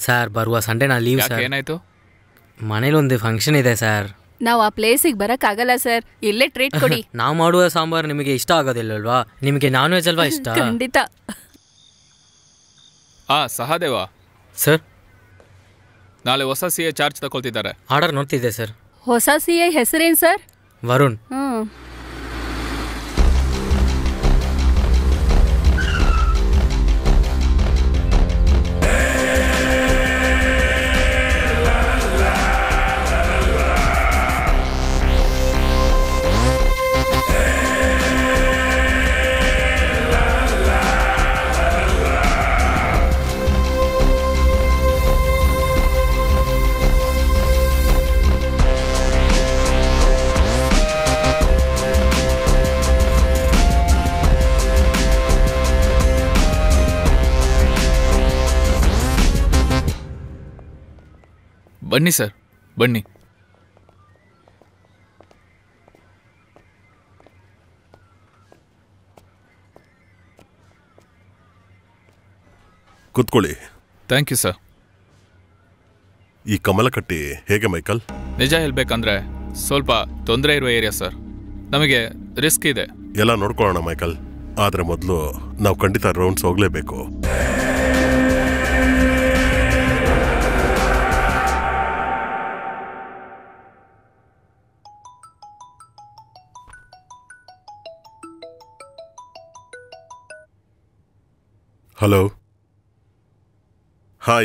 Sir ಬರುವ Sunday ನಾನು leave sir. ಏನಾಯ್ತು? ಮನೇಲಿ ಒಂದು ಫಂಕ್ಷನ್ ಇದೆ ಸರ್. ನಾವು ಆ ಪ್ಲೇಸಿಗೆ ಬರೋಕ್ಕಾಗಲ್ಲ ಸರ್, ಇಲ್ಲೇ ಟ್ರೀಟ್ ಕೊಡಿ. ನಾವು ಮಾಡುವ ಸಾಂಬಾರು ನಿಮಗೆ ಇಷ್ಟ ಆಗೋದಿಲ್ಲಲ್ವಾ? ನಿಮಗೆ ನಾನ್ ವೆಜ್ ಅಲ್ವಾ ಇಷ್ಟ? ಖಂಡಿತ. ಸಹದೇವ ಸರ್, ನಾಳೆ ಹೊಸ CA ಚಾರ್ಜ್ ತಗೊಳ್ತಿದ್ದಾರೆ. ಆರ್ಡರ್ ನೋಡ್ತಿದ್ದೆ ಸರ್. ಹೊಸ CA ಹೆಸರೇನು ಸರ್? ವರುಣ್. ಬನ್ನಿ ಸರ್, ಬನ್ನಿ. ಕೂತ್ಕೊಳ್ಳಿ. Thank you sir. ಈ ಕಮಲಕಟ್ಟಿ ಹೇಗೆ ಮೈಕಲ್? ನಿಜ ಹೇಳ್ಬೇಕಂದ್ರೆ ಸ್ವಲ್ಪ ತೊಂದರೆ ಇರುವ ಏರಿಯಾ ಸರ್. ನಮಗೆ ರಿಸ್ಕ್ ಇದೆ. ಎಲ್ಲ ನೋಡ್ಕೊಳ್ಳೋಣ ಮೈಕಲ್, ಆದ್ರೆ ಮೊದಲು ನಾವು ಖಂಡಿತ ರೌಂಡ್ಸ್ ಹೋಗ್ಲೇಬೇಕು. ಹಲೋ.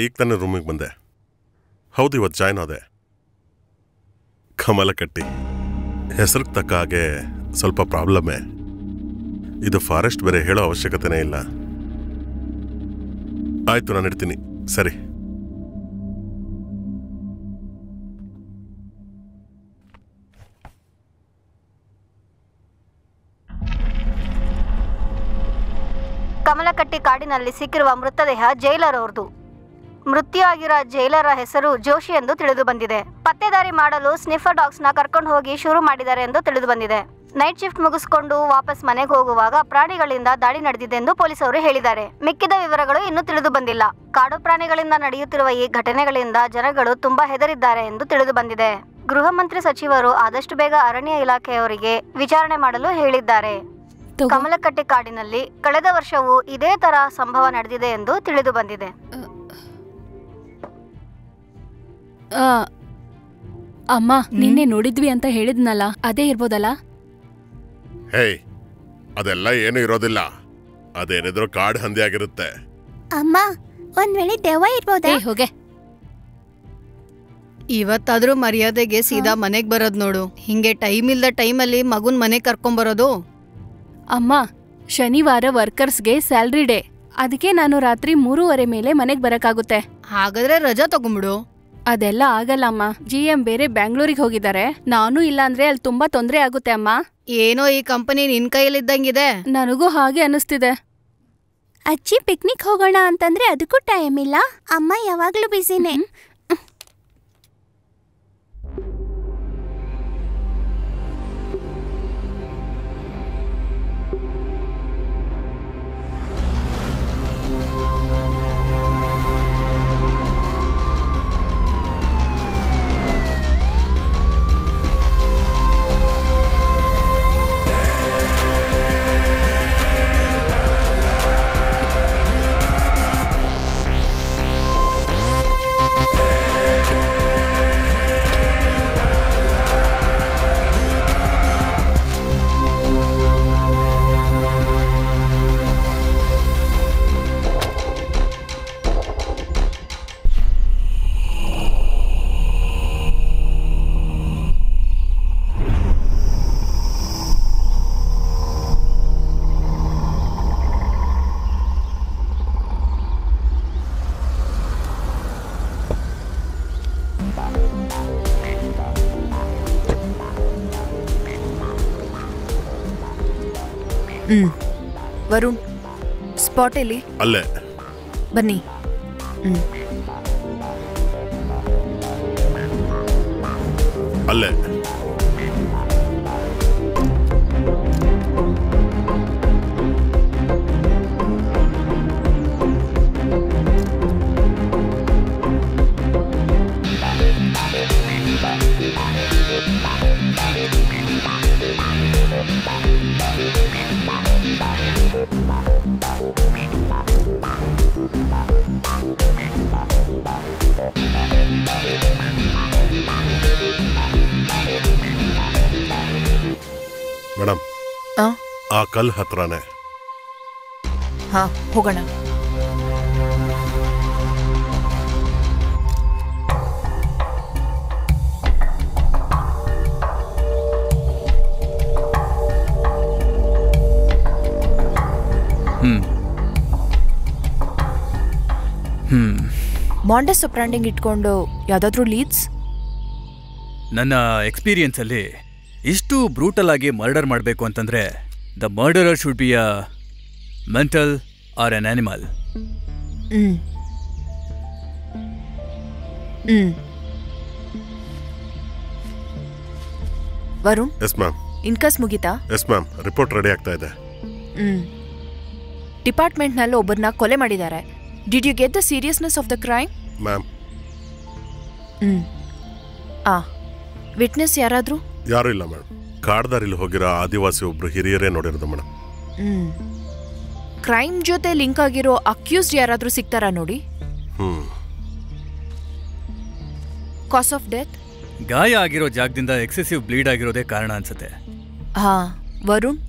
ಈಗ ತಾನೇ ರೂಮಿಗೆ ಬಂದೆ. ಹೌದು, ಇವತ್ತು ಜಾಯ್ನ್ ಆದೆ. ಕಮಲಕಟ್ಟಿ ಹೆಸರಿಗೆ ತಕ್ಕ ಹಾಗೆ ಸ್ವಲ್ಪ ಪ್ರಾಬ್ಲಮ್ಮೇ. ಇದು ಫಾರೆಸ್ಟ್ ಬೇರೆ, ಹೇಳೋ ಅವಶ್ಯಕತೆನೇ ಇಲ್ಲ. ಆಯ್ತು, ನಾನು ಇಡ್ತೀನಿ. ಸರಿ. ಕಮಲಕಟ್ಟಿ ಕಾಡಿನಲ್ಲಿ ಸಿಕ್ಕಿರುವ ಮೃತದೇಹ ಜೈಲರ್ ಅವ್ರದ್ದು. ಮೃತ್ಯುವಾಗಿರೋ ಜೈಲರ ಹೆಸರು ಜೋಶಿ ಎಂದು ತಿಳಿದು ಬಂದಿದೆ. ಪತ್ತೆದಾರಿ ಮಾಡಲು ಸ್ನಿಫರ್ ಡಾಗ್ಸ್ನ ಕರ್ಕೊಂಡು ಹೋಗಿ ಶುರು ಮಾಡಿದ್ದಾರೆ ಎಂದು ತಿಳಿದು ಬಂದಿದೆ. ನೈಟ್ ಶಿಫ್ಟ್ ಮುಗಿಸ್ಕೊಂಡು ವಾಪಸ್ ಮನೆಗೆ ಹೋಗುವಾಗ ಪ್ರಾಣಿಗಳಿಂದ ದಾಳಿ ನಡೆದಿದೆ ಎಂದು ಪೊಲೀಸರು ಹೇಳಿದ್ದಾರೆ. ಮಿಕ್ಕಿದ ವಿವರಗಳು ಇನ್ನೂ ತಿಳಿದು ಬಂದಿಲ್ಲ. ಕಾಡು ಪ್ರಾಣಿಗಳಿಂದ ನಡೆಯುತ್ತಿರುವ ಈ ಘಟನೆಗಳಿಂದ ಜನಗಳು ತುಂಬಾ ಹೆದರಿದ್ದಾರೆ ಎಂದು ತಿಳಿದು ಬಂದಿದೆ. ಗೃಹ ಮಂತ್ರಿ ಸಚಿವರು ಆದಷ್ಟು ಬೇಗ ಅರಣ್ಯ ಇಲಾಖೆಯವರಿಗೆ ವಿಚಾರಣೆ ಮಾಡಲು ಹೇಳಿದ್ದಾರೆ. ಕಮಲಕಟ್ಟಿ ಕಾಡಿನಲ್ಲಿ ಕಳೆದ ವರ್ಷವೂ ಇದೇ ತರ ಸಂಭವ ನಡೆದಿದೆ ಎಂದು ತಿಳಿದು ಬಂದಿದೆ. ಅಮ್ಮ ನಿನ್ನೆ ನೋಡಿದ್ವಿ ಅಂತ ಹೇಳಿದ್ನಲ್ಲ, ಅದೇ ಇರ್ಬೋದಲ್ಲ? ಅದೆಲ್ಲ ಏನು ಇರೋದಿಲ್ಲ. ಅದೇನಿದ್ರು ಕಾಡು ಹಂದಿ ಆಗಿರುತ್ತೆ. ಅಮ್ಮ, ಒಂದ್ ವೇಳೆ ದೆವ್ವ ಇರ್ಬೋದಾ? ಹೋಗೆ. ಇವತ್ತಾದ್ರೂ ಮರ್ಯಾದೆಗೆ ಸೀದಾ ಮನೆಗ್ ಬರೋದ್ ನೋಡು. ಹಿಂಗೆ ಟೈಮ್ ಇಲ್ದ ಟೈಮಲ್ಲಿ ಮಗುನ್ ಮನೆಗ್ ಕರ್ಕೊಂಬರೋದು. ಅಮ್ಮ, ಶನಿವಾರ ವರ್ಕರ್ಸ್ಗೆ ಸ್ಯಾಲ್ರಿ ಡೇ. ಅದಕ್ಕೆ ನಾನು ರಾತ್ರಿ 3:30 ಮೇಲೆ ಮನೆಗ್ ಬರಕಾಗುತ್ತೆ. ಹಾಗಾದ್ರೆ ರಜಾ ತಗೊಂಬಿಡು. ಅದೆಲ್ಲ ಆಗಲ್ಲ ಅಮ್ಮ. GM ಬೇರೆ ಬ್ಯಾಂಗ್ಳೂರಿಗೆ ಹೋಗಿದ್ದಾರೆ. ನಾನು ಇಲ್ಲ ಅಂದ್ರೆ ಅಲ್ಲಿ ತುಂಬಾ ತೊಂದ್ರೆ ಆಗುತ್ತೆ ಅಮ್ಮ. ಏನೋ ಈ ಕಂಪನಿ ನಿನ್ ಕೈಯಲ್ಲಿದ್ದಂಗಿದೆ. ನನಗೂ ಹಾಗೆ ಅನಿಸ್ತಿದೆ. ಅಜ್ಜಿ ಪಿಕ್ನಿಕ್ ಹೋಗೋಣ ಅಂತಂದ್ರೆ ಅದಕ್ಕೂ ಟೈಮ್ ಇಲ್ಲ. ಅಮ್ಮ ಯಾವಾಗ್ಲೂ ಬಿಸಿನೇ. ವರುಣ್, ಸ್ಪಾಟ್ ಎಲ್ಲಿ? ಅಲ್ಲೇ ಬನ್ನಿ. ಅಲ್ಲೇ ಆ ಕಲ್ ಹತ್ರನೇ. ಹಾ, ಹೋಗೋಣ. ಮಾಂಡಸ್ ಆಪರಾಂಡಿಂಗ್ ಇಟ್ಕೊಂಡು ಯಾವ್ದಾದ್ರು ಲೀಡ್ಸ್? ನನ್ನ ಎಕ್ಸ್ಪೀರಿಯನ್ಸಲ್ಲಿ ಇಷ್ಟು ಬ್ರೂಟಲ್ ಆಗಿ ಮರ್ಡರ್ ಮಾಡಬೇಕು ಅಂತಂದ್ರೆ the murderer should be a mental or an animal. Varun, yes ma'am. ಇನ್ಕಸ್ ಮುಗಿತಾ? ಎಸ್ ಮ್ಯಾಮ್, ರಿಪೋರ್ಟ್ ರೆಡಿ ಆಗ್ತಾ ಇದೆ. ಡಿಪಾರ್ಟ್ಮೆಂಟ್ನಲ್ಲಿ ಒಬ್ಬರನ್ನ ಕೊಲೆ ಮಾಡಿದ್ದಾರೆ. Did you get the seriousness of the crime? Ma'am. Witness ಯಾರಾದ್ರೂ? ಯಾರೂ ಇಲ್ಲ ಮೇಡಮ್. ಕಾಡ್ದಾರಿಲಿ ಹೋಗಿರೋ ಆದಿವಾಸಿ ಒಬ್ರು ಹಿರಿಯರೇ ನೋಡಿರೋದು ಮೇಡಮ್. ಕ್ರೈಮ್ ಜೊತೆ ಲಿಂಕ್ ಆಗಿರೋ ಅಕ್ಯೂಸ್ಡ್ ಯಾರಾದ್ರೂ ಸಿಗ್ತಾರಾ ನೋಡಿ. Cause of death? ಗಾಯ ಆಗಿರೋ ಜಾಗದಿಂದ ಎಕ್ಸೆಸಿವ್ ಬ್ಲೀಡ್ ಆಗಿರೋದೇ ಕಾರಣ ಅನ್ಸುತ್ತೆ. ವರುಣ್,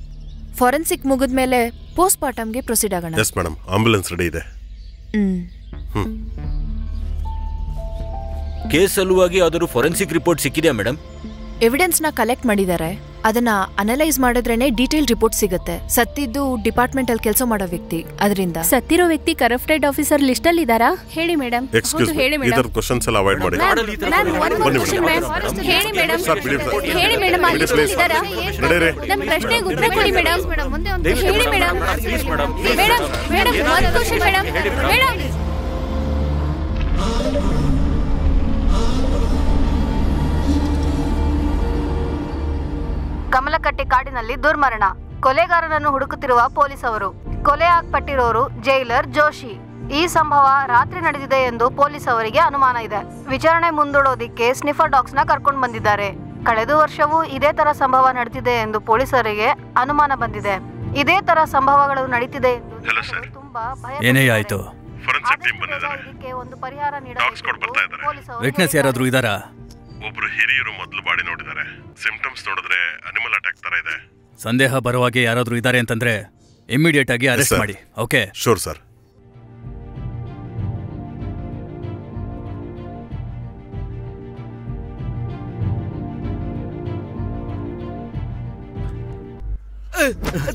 ಫಾರೆನ್ಸಿಕ್ ಮುಗಿದ್ಮೇಲೆ ಪೋಸ್ಟ್ ಮಾರ್ಟಮ್ಗೆ ಪ್ರೊಸೀಡ್ ಆಗೋಣ. ಎಸ್ ಮೇಡಮ್, ಆಂಬ್ಯುಲೆನ್ಸ್ ರೆಡಿ ಇದೆ. ಕೇಸ್ ಸಲುವಾಗಿ ಯಾವ್ದಾದ್ರು ಫೋರೆನ್ಸಿಕ್ ರಿಪೋರ್ಟ್ ಸಿಕ್ಕಿದೆಯಾ ಮೇಡಮ್? ಎವಿಡೆನ್ಸ್ನ ಕಲೆಕ್ಟ್ ಮಾಡಿದ್ದಾರೆ. ಅದನ್ನ ಅನಲೈಸ್ ಮಾಡಿದ್ರೇನೆ ಡೀಟೇಲ್ ರಿಪೋರ್ಟ್ ಸಿಗುತ್ತೆ. ಸತ್ತಿದ್ದು ಡಿಪಾರ್ಟ್ಮೆಂಟ್ ಅಲ್ಲಿ ಕೆಲಸ ಮಾಡೋ ವ್ಯಕ್ತಿ, ಅದರಿಂದ. ಸತ್ತಿರೋ ವ್ಯಕ್ತಿ ಕರಪ್ಟೆಡ್ ಆಫೀಸರ್ ಲಿಸ್ಟ್ ಅಲ್ಲಿ ಇದ್ದಾರಾ? ಹೇಳಿ ಮೇಡಮ್. ಎಕ್ಸ್ಕ್ಯೂಸ್ ಮೀ, ಇದರ ಕ್ವೆಶ್ಚನ್ಸ್ ಎಲ್ಲ ಅವಾಯ್ಡ್ ಮಾಡಿ. ಹೇಳಿ ಮೇಡಮ್. ಹೇಳಿ ಮೇಡಮ್, ಆ ಲಿಸ್ಟ್ ಅಲ್ಲಿ ಇದ್ದಾರಾ? ನಮ್ಮ ಪ್ರಶ್ನೆಗೆ ಉತ್ತರ ಕೊಡಿ ಮೇಡಮ್. ಹೇಳಿ ಮೇಡಮ್. ಮೇಡಮ್, ಮೇಡಮ್, ಒಂದು ಕ್ವೆಶ್ಚನ್ ಮೇಡಮ್. ಮೇಡಮ್, ಕಮಲಕಟ್ಟೆ ಕಾಡಿನಲ್ಲಿ ದುರ್ಮರಣ. ಕೊಲೆಗಾರನನ್ನು ಹುಡುಕುತ್ತಿರುವ ಪೊಲೀಸ್ ಅವರು. ಕೊಲೆ ಆಗ್ಪಟ್ಟಿರೋರು ಜೈಲರ್ ಜೋಶಿ. ಈ ಸಂಭವ ರಾತ್ರಿ ನಡೆದಿದೆ ಎಂದು ಪೊಲೀಸ್ ಅವರಿಗೆ ಅನುಮಾನ ಇದೆ. ವಿಚಾರಣೆ ಮುಂದೂಡೋದಿಕ್ಕೆ ಸ್ನಿಫರ್ ಡಾಗ್ಸ್ ನ ಕರ್ಕೊಂಡು ಬಂದಿದ್ದಾರೆ. ಕಳೆದ ವರ್ಷವೂ ಇದೇ ತರ ಸಂಭವ ನಡೆದಿದೆ ಎಂದು ಪೊಲೀಸರಿಗೆ ಅನುಮಾನ ಬಂದಿದೆ. ಇದೇ ತರ ಸಂಭವಗಳು ನಡೀತಿದೆ ಎಂದು ತುಂಬಾ ಭಯ. ಏನೇ ಆಯ್ತು? ಇದಕ್ಕೆ ಒಂದು ಪರಿಹಾರ ನೀಡಬೇಕು. ವಿಟ್ನೆಸ್ ಯಾರಾದ್ರೂ ಇದಾರಾ? ಒಬ್ರು ಹಿರಿಯರು ಮೊದಲು ಬಾಡಿ ನೋಡಿದ್ದಾರೆ. ಸಿಂಪ್ಟಮ್ಸ್ ನೋಡಿದ್ರೆ ಅನಿಮಲ್ ಅಟ್ಯಾಕ್ ತರ ಇದೆ. ಸಂದೇಹ ಬರುವಾಗೆ ಯಾರಾದ್ರೂ ಇದ್ದಾರೆ ಅಂತಂದ್ರೆ ಇಮಿಡಿಯೇಟ್ ಆಗಿ ಅರೆಸ್ಟ್ ಮಾಡಿ. ಓಕೆ? Sure sir.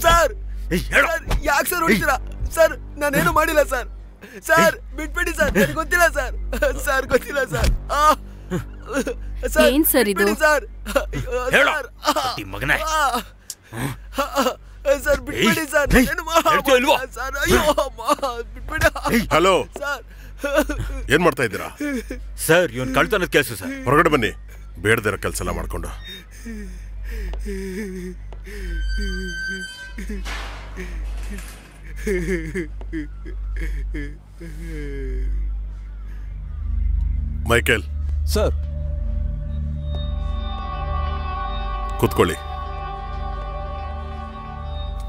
ಸರ್, ಯಾಕೆ ಸರ್ ಹೊಡಿತೀರಾ? ಸರ್, ನಾನೇನು ಮಾಡಿಲ್ಲ ಸರ್. ಸರ್, ಬಿಟ್ಬಿಡಿ ಸರ್, ಗೊತ್ತಿಲ್ಲ ಸರ್. ಸರ್, ಗೊತ್ತಿಲ್ಲ ಸರ್. ಏನ್ ಸರ್ ಇದು? ಸರ್, ಮಗನೇ, ಸರ್ ಬಿಟ್ಬಿಡಿ ಸರ್. ಹಲೋ ಏನ್ ಮಾಡ್ತಾ ಇದ್ದೀರಾ ಸರ್? ಇವನ್ ಕಳ್ತನದ ಕೆಲಸ ಸರ್. ಹೊರಗಡೆ ಬನ್ನಿ. ಬೇಡದಿರೋ ಕೆಲಸ ಎಲ್ಲ ಮಾಡ್ಕೊಂಡು. ಮೈಕೇಲ್ ಸರ್, ಕೂತ್ಕೊಳ್ಳಿ.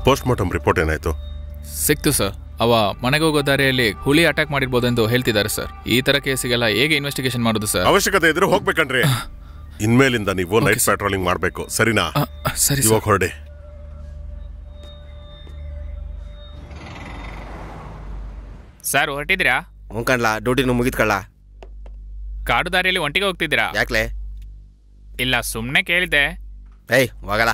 ಪೋಸ್ಟ್ ಮಾರ್ಟಮ್ ರಿಪೋರ್ಟ್ ಏನಾಯ್ತು? ಸಿಕ್ತು ಸರ್. ಅವ ಮನೆಗೆ ಹೋಗೋ ದಾರಿಯಲ್ಲಿ ಹುಲಿ ಅಟ್ಯಾಕ್ ಮಾಡಿರ್ಬೋದೆಂದು ಹೇಳ್ತಿದ್ದಾರೆ ಸರ್. ಈ ತರ ಕೇಸಿಗೆಲ್ಲ ಹೇಗೆ ಇನ್ವೆಸ್ಟಿಗೇಷನ್ ಮಾಡೋದು ಸರ್? ಅವಶ್ಯಕತೆ ಇದ್ರೆ ಹೋಗ್ಬೇಕನ್ರಿ. ಇನ್ಮೇಲಿಂದ ನೀವು ನೈಟ್ ಪ್ಯಾಟ್ರೋಲಿಂಗ್ ಮಾಡಬೇಕು, ಸರಿನಾ? ಸರಿ. ಇವಾಗ ಹೊರಡಿ. ಸರ್, ಹೊರಟಿದ್ದೀರಾ? ಕಣ್ಲಾ, ಡ್ಯೂಟಿನೂ ಮುಗಿದ್ಕಳ್ಳ. ಕಾಡು ದಾರಿಯಲ್ಲಿ ಒಂಟಿಗೆ ಹೋಗ್ತಿದ್ದೀರಾ? ಯಾಕ್ಲೆ? ಇಲ್ಲ, ಸುಮ್ಮನೆ ಕೇಳಿದ್ದೆ. ಏಯ್, ಹೋಗಲ್ಲ.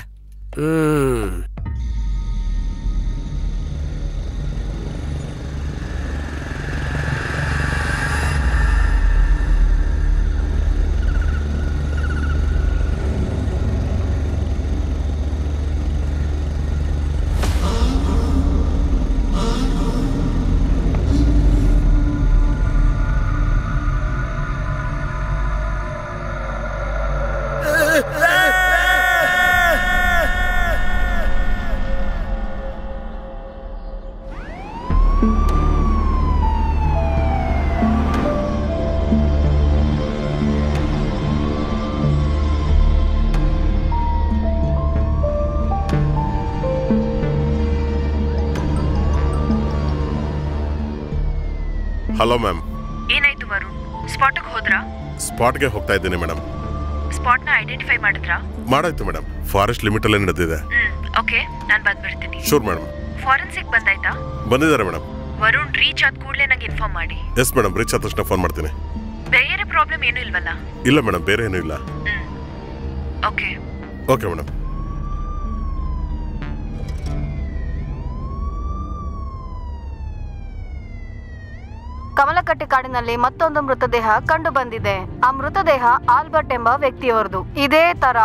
Hello ma'am. ಏನಾಯ್ತು ವರುಣ್? ಸ್ಪಾಟ್ಗೆ ಹೋದ್ರಾ? ಸ್ಪಾಟ್ಗೆ ಹೋಗ್ತಾ ಇದ್ದೀನಿ ಮೇಡಮ್. ಸ್ಪಾಟ್ನ ಐಡೆಂಟಿಫೈ ಮಾಡಿದ್ರಾ? ಮಾಡಾಯ್ತು ಮೇಡಮ್. ಫಾರೆಸ್ಟ್ ಲಿಮಿಟ್ ಅಲ್ಲೇ ನಡೆದಿದೆ. ಓಕೆ ನಾನು ಬಂದ್ಬಿಡ್ತೀನಿ. Sure madam. ಫಾರೆನ್ಸಿಕ್ ಬಂದಾಯ್ತಾ? ಬಂದಿದ್ದಾರೆ ಮೇಡಮ್. ವರುಣ್ ರೀಚ್ ಆದ ಕೂಡಲೇ ನಂಗೆ ಇನ್ಫಾರ್ಮ್ ಮಾಡಿ. ಎಸ್ ಮೇಡಮ್, ರೀಚ್ ಆದ ತಕ್ಷಣ ಫೋನ್ ಮಾಡ್ತೀನಿ. ಬೇರೆ ಪ್ರಾಬ್ಲಮ್ ಏನೂ ಇಲ್ವಲ್ಲ? ಇಲ್ಲ ಮೇಡಮ್, ಬೇರೆ ಏನೂ ಇಲ್ಲ. Okay okay madam. ಕಮಲಕಟ್ಟಿ ಕಾಡಿನಲ್ಲಿ ಮತ್ತೊಂದು ಮೃತದೇಹ ಕಂಡು ಬಂದಿದೆ. ಆ ಮೃತದೇಹ ಆಲ್ಬರ್ಟ್ ಎಂಬ ವ್ಯಕ್ತಿಯವರದು. ಇದೇ ತರ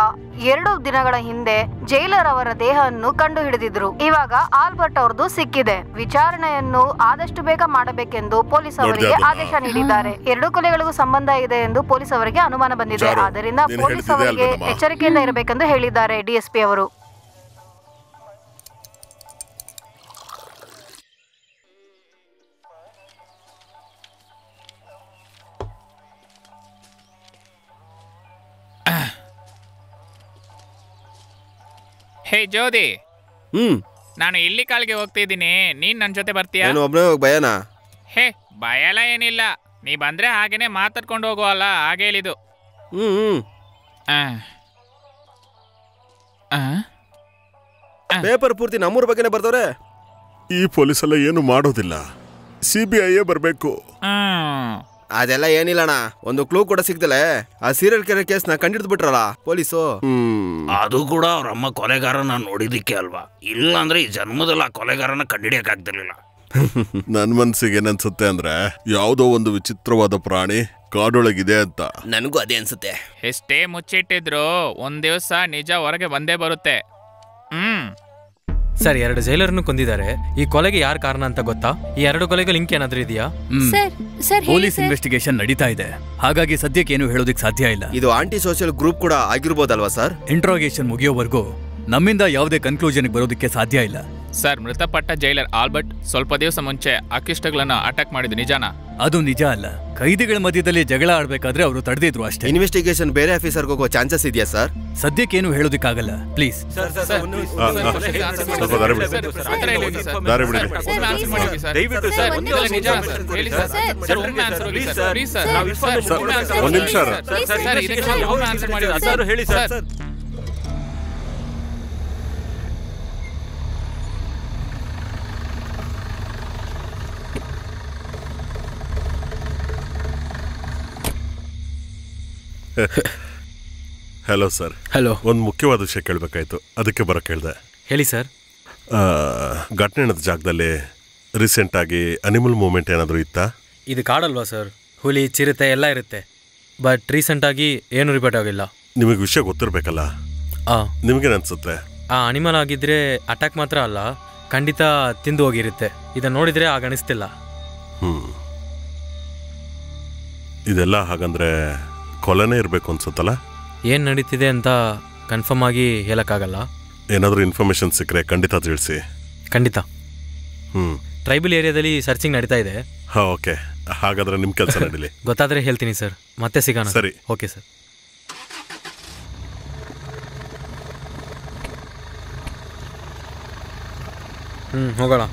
2 ದಿನಗಳ ಹಿಂದೆ ಜೈಲರ್ ಅವರ ದೇಹವನ್ನು ಕಂಡು ಹಿಡಿದಿದ್ರು. ಇವಾಗ ಆಲ್ಬರ್ಟ್ ಅವರದು ಸಿಕ್ಕಿದೆ. ವಿಚಾರಣೆಯನ್ನು ಆದಷ್ಟು ಬೇಗ ಮಾಡಬೇಕೆಂದು ಪೊಲೀಸ್ ಅವರಿಗೆ ಆದೇಶ ನೀಡಿದ್ದಾರೆ. 2 ಕೊಲೆಗಳಿಗೂ ಸಂಬಂಧ ಇದೆ ಎಂದು ಪೊಲೀಸ್ ಅವರಿಗೆ ಅನುಮಾನ ಬಂದಿದೆ. ಆದ್ದರಿಂದ ಪೊಲೀಸ್ ಅವರಿಗೆ ಎಚ್ಚರಿಕೆಯಿಂದ ಇರಬೇಕೆಂದು ಹೇಳಿದ್ದಾರೆ ಡಿಎಸ್ಪಿ ಅವರು. ಹೇ ಜ್ಯೋತಿ, ನಾನು ಇಲ್ಲಿ ಕಾಲಿಗೆ ಹೋಗ್ತಿದ್ದೀನಿ, ನೀನ್ ನನ್ನ ಜೊತೆ ಬರ್ತೀಯಾ? ಒಬ್ಬನೇ ಹೋಗಿ ಭಯನಾ? ಹೇ ಭಯ ಎಲ್ಲ ಏನಿಲ್ಲ, ನೀ ಬಂದ್ರೆ ಹಾಗೇನೆ ಮಾತಾಡ್ಕೊಂಡು ಹೋಗುವಲ್ಲ, ಹಾಗೆ ಹೇಳಿದು. ಪೇಪರ್ ಪೂರ್ತಿ ನಮ್ಮೂರ ಬಗ್ಗೆನೇ ಬರ್ದವ್ರೆ. ಈ ಪೊಲೀಸೆಲ್ಲ ಏನು ಮಾಡೋದಿಲ್ಲ, CBI ಬರಬೇಕು. ಅದೆಲ್ಲ ಏನಿಲ್ಲಣ್ಣ, ಒಂದು ಕ್ಲೂ ಕೂಡ ಸಿಗ್ದಲೆ ಆ ಸೀರಿಯಲ್ ಕಿಲ್ಲರ್ ಕೇಸ್ನ ಕಂಡಿಡ್ದು ಬಿಟ್ರಲ್ಲ ಪೊಲೀಸು. ಅದು ಕೂಡ ಅವ್ರ ಅಮ್ಮ ಕೊಲೆಗಾರನ ನೋಡಿದಿಕ್ಕೆ ಅಲ್ವಾ, ಇಲ್ಲ ಅಂದ್ರೆ ಈ ಜನ್ಮದಲ್ಲಿ ಆ ಕೊಲೆಗಾರನ ಕಂಡಿಡಿಯಕ್ ಆಗ್ತಿರ್ಲಿಲ್ಲ. ನನ್ ಮನ್ಸಿಗೆ ಏನನ್ಸುತ್ತೆ ಅಂದ್ರೆ ಯಾವುದೋ ಒಂದು ವಿಚಿತ್ರವಾದ ಪ್ರಾಣಿ ಕಾಡೊಳಗಿದೆ ಅಂತ. ನನಗೂ ಅದೇ ಅನ್ಸುತ್ತೆ. ಎಷ್ಟೇ ಮುಚ್ಚಿಟ್ಟಿದ್ರು ಒಂದ್ ದಿವಸ ನಿಜ ಹೊರಗೆ ಬಂದೇ ಬರುತ್ತೆ. ಸರ್, 2 ಜೈಲರ್ನು ಕೊಂದಿದ್ದಾರೆ. ಈ ಕೊಲೆಗೆ ಯಾರು ಕಾರಣ ಅಂತ ಗೊತ್ತಾ? ಈ 2 ಕೊಲೆಗೆ ಲಿಂಕ್ ಏನಾದ್ರೂ ಇದೆಯಾ? ಪೊಲೀಸ್ ಇನ್ವೆಸ್ಟಿಗೇಷನ್ ನಡೀತಾ ಇದೆ, ಹಾಗಾಗಿ ಸದ್ಯಕ್ಕೆ ಏನು ಹೇಳೋದಕ್ಕೆ ಸಾಧ್ಯ ಇಲ್ಲ. ಇದು ಆಂಟಿ ಸೋಷಿಯಲ್ ಗ್ರೂಪ್ ಕೂಡ ಆಗಿರ್ಬೋದಲ್ವಾ ಸರ್? ಇಂಟ್ರೋಗೇಷನ್ ಮುಗಿಯೋವರೆಗೂ ನಮ್ಮಿಂದ ಯಾವುದೇ ಕನ್ಕ್ಲೂಷನ್ ಬರೋದಕ್ಕೆ ಸಾಧ್ಯ ಇಲ್ಲ. ಸರ್, ಮೃತಪಟ್ಟ ಜೈಲರ್ ಆಲ್ಬರ್ಟ್ ಸ್ವಲ್ಪ ದಿವಸ ಮುಂಚೆ ಅಕ್ಕಿಷ್ಟಗಳನ್ನ ಅಟ್ಯಾಕ್ ಮಾಡಿದ್ದು ನಿಜಾನಾ? ಅದು ನಿಜ ಅಲ್ಲ. ಕೈದಿಗಳ ಮಧ್ಯದಲ್ಲಿ ಜಗಳ ಆಡ್ಬೇಕಾದ್ರೆ ಅವರು ತಡೆದಿದ್ರು ಅಷ್ಟೇ. ಇನ್ವೆಸ್ಟಿಗೇಷನ್ ಬೇರೆ ಆಫೀಸರ್ಗೆ ಹೋಗೋ ಚಾನ್ಸಸ್ ಇದೆಯಾ ಸರ್? ಸದ್ಯಕ್ಕೇನು ಹೇಳೋದಕ್ಕಾಗಲ್ಲ, ಪ್ಲೀಸ್. Hello sir. ಹಲೋ. ಒಂದು ಮುಖ್ಯವಾದ ವಿಷಯ ಕೇಳಬೇಕಾಯ್ತು, ಅದಕ್ಕೆ ಬರೋಕೆ ಹೇಳಿದೆ. ಹೇಳಿ ಸರ್. ಘಟನೆ ನಡೆದ ಜಾಗದಲ್ಲಿ ರೀಸೆಂಟ್ ಆಗಿ ಅನಿಮಲ್ ಮೂವ್ಮೆಂಟ್ ಏನಾದರೂ ಇತ್ತಾ? ಇದು ಕಾಡಲ್ವಾ ಸರ್, ಹುಲಿ ಚಿರತೆ ಎಲ್ಲ ಇರುತ್ತೆ. ಬಟ್ ರೀಸೆಂಟಾಗಿ ಏನು ರಿಪೋರ್ಟ್ ಆಗಿಲ್ಲ. ನಿಮಗೆ ವಿಷಯ ಗೊತ್ತಿರಬೇಕಲ್ಲ, ನಿಮಗೇನು ಅನ್ಸುತ್ತೆ? ಆ ಅನಿಮಲ್ ಆಗಿದ್ರೆ ಅಟ್ಯಾಕ್ ಮಾತ್ರ ಅಲ್ಲ, ಖಂಡಿತ ತಿಂದು ಹೋಗಿರುತ್ತೆ. ಇದನ್ನು ನೋಡಿದರೆ ಆಗ ಅನಿಸ್ತಿಲ್ಲ. ಇದೆಲ್ಲ ಹಾಗಂದ್ರೆ ಕೊಲೆನೇ ಇರಬೇಕು ಅನ್ಸುತ್ತಲ್ಲ? ಏನು ನಡೀತಿದೆ ಅಂತ ಕನ್ಫರ್ಮ್ ಆಗಿ ಹೇಳೋಕ್ಕಾಗಲ್ಲ. ಏನಾದರೂ ಇನ್ಫಾರ್ಮೇಶನ್ ಸಿಕ್ಕರೆ ಖಂಡಿತ ತಿಳಿಸಿ. ಖಂಡಿತ. ಟ್ರೈಬಲ್ ಏರಿಯಾದಲ್ಲಿ ಸರ್ಚಿಂಗ್ ನಡೀತಾ ಇದೆ. ಹಾಂ, ಓಕೆ. ಹಾಗಾದ್ರೆ ನಿಮ್ಮ ಕೆಲಸ ನಡೀಲಿ. ಗೊತ್ತಾದರೆ ಹೇಳ್ತೀನಿ ಸರ್, ಮತ್ತೆ ಸಿಗೋಣ. ಸರಿ, ಓಕೆ ಸರ್. ಹೋಗೋಣ.